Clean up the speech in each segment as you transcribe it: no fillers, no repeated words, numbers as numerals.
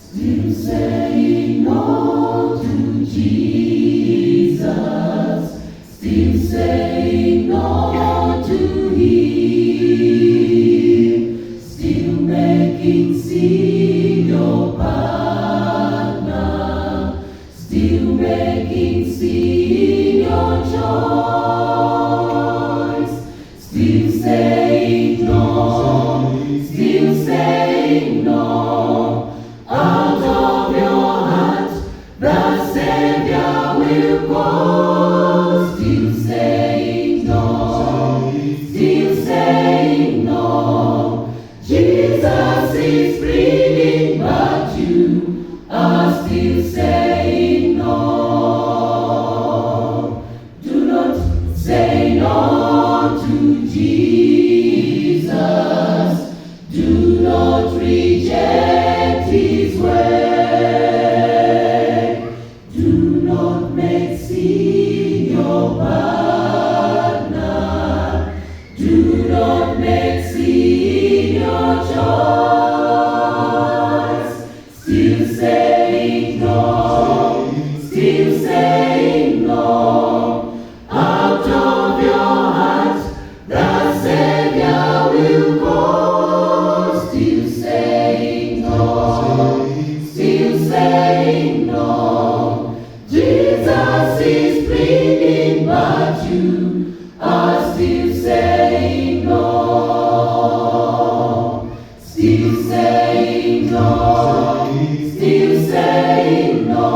Still saying no to Jesus, still saying no to Him, still making sin your partner, still making sin your choice, still saying no, still saying no. Out of your heart, the Savior will call. Still saying no, still saying no. Jesus is pleading, but you are still saying no. Do not say no to Jesus. Do not reject His way. Do not make sin your partner. Do not make sin your choice. Still saying no, still saying no. Out of your heart, the Savior will call. Still saying no, still saying no. Jesus is pleading, but you are still saying no. Still saying no, still saying no.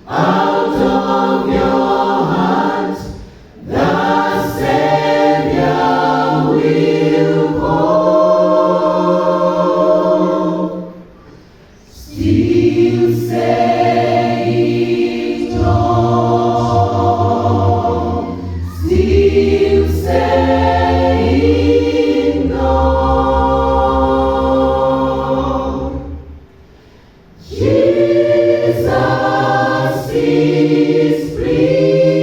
Out of your heart, the Savior will call. Still saying no, still saying no. Jesus is pleading,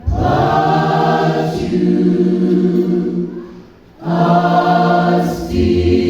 but you are still